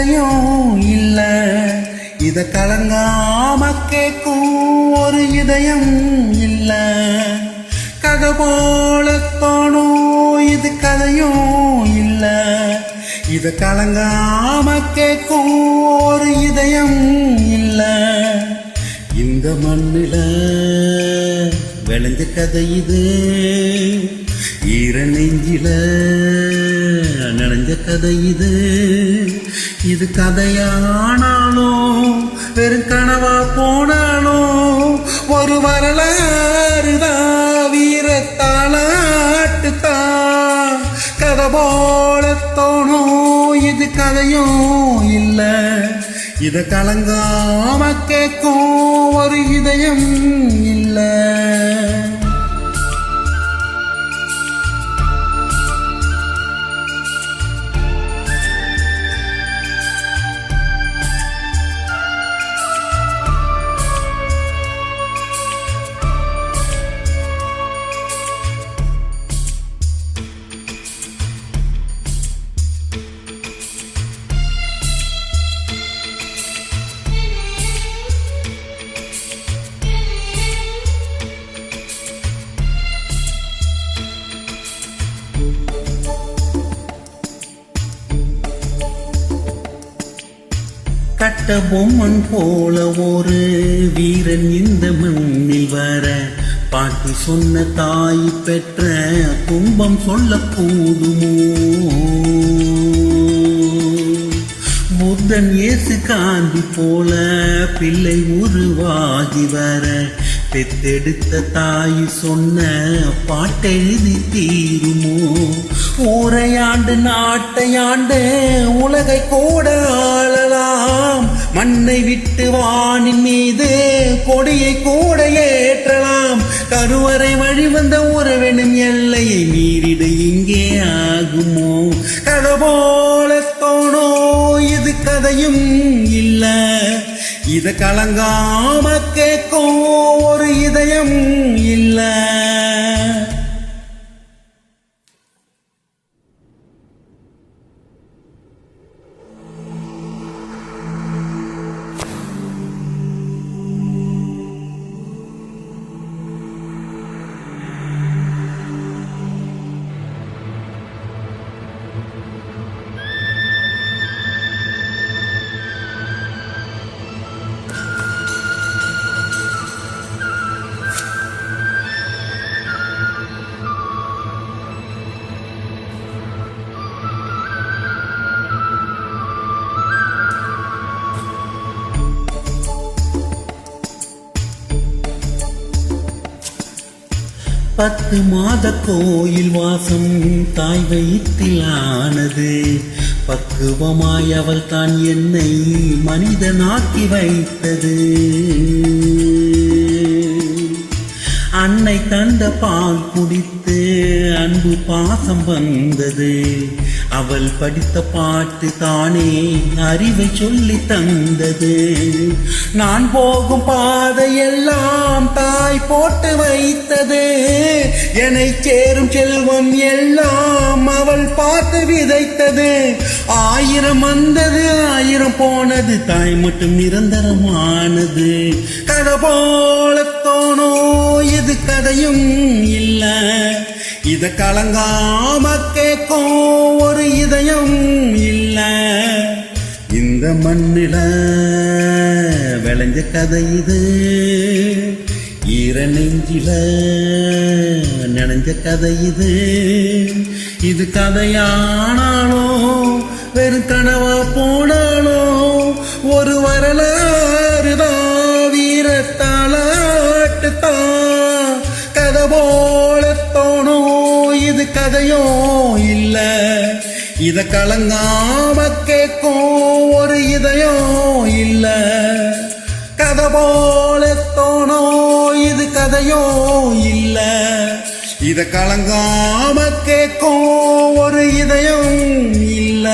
கதையும் இல்ல. இத கலங்காம கேட்கும் ஒரு இதயம் இல்ல. கதை போல தோணும் இது கதையும் இல்ல. இத கலங்காம கேட்கும் ஒரு இதயம் இல்ல. இந்த மண்ணில விளைஞ்ச கதை இது, ஈர நெஞ்சில நனைஞ்ச கதை இது. இது கதையானாலும் வெறும் கனவா போனாலும் ஒரு வரலாறுதான், வீரத்தாலாட்டுத்தான். கதை போல தோணும் இது கதையும் இல்ல. இத கலங்காம கேட்கும் ஒரு இதயம் இல்ல. கட்ட பொம்மன் போல ஒரு வீரன் இந்த மண்ணில் வர, பாட்டி சொன்ன தாய் பெற்ற துன்பம் சொல்ல கூடுமோ? புத்தன் இயேசு காந்தி போல பிள்ளை உருவாகி வர, பெத்தெடுத்த தாய் சொன்ன பாட்டெழுதி தீருமோ? ஊரையாண்டு நாட்டையாண்டு உலகை கூட ஆளலாம், மண்ணை விட்டு வானின் மீது கொடியை கூட ஏற்றலாம். கருவறை வழிவந்த உறவெனும் எல்லையை மீறிட இங்கே ஆகுமோ? கதை போல தோணோ இது கதையும் இல்ல. இத கலங்காம கேட்கும் ஒரு இதயம் இல்ல. பத்து மாத கோயில் வாசம் தாய் வயிற்றிலானது, பக்குவமாய் அவள் தான் என்னை மனிதனாக்கி வைத்தது. அன்னை தந்த பால் குடித்து அன்பு பாசம் வந்தது, அவள் படித்த பாட்டு தானே அறிவை சொல்லி தந்தது. நான் போகும் பாதையெல்லாம் தாய் போட்டு வைத்தது, என்னை சேரும் செல்வம் எல்லாம் அவள் பார்த்து விதைத்தது. 1000 வந்தது 1000 போனது, தாய் மட்டும் நிரந்தரமானது. கதை போல தோணோ இது கதையும் இல்ல. இத கலங்காம கேட்கும் ஒரு இதயம் இல்ல. இந்த மண்ணில விளைஞ்ச கதை இது, ஈர நெஞ்சில நனைஞ்ச கதை இது. இது கதையானாலும் வெறும் கனவா போனாலும் ஒரு வரலாறுதான், வீரத்தாலாட்டுத்தான். கதை போல தோணும் இது கதையும் இல்ல. இத கலங்காம கேட்கும் ஒரு இதயம் இல்ல. கதை போல தோணும் இது கதையும் இல்ல. இத கலங்காம கேட்கும் ஒரு இதயம் இல்ல.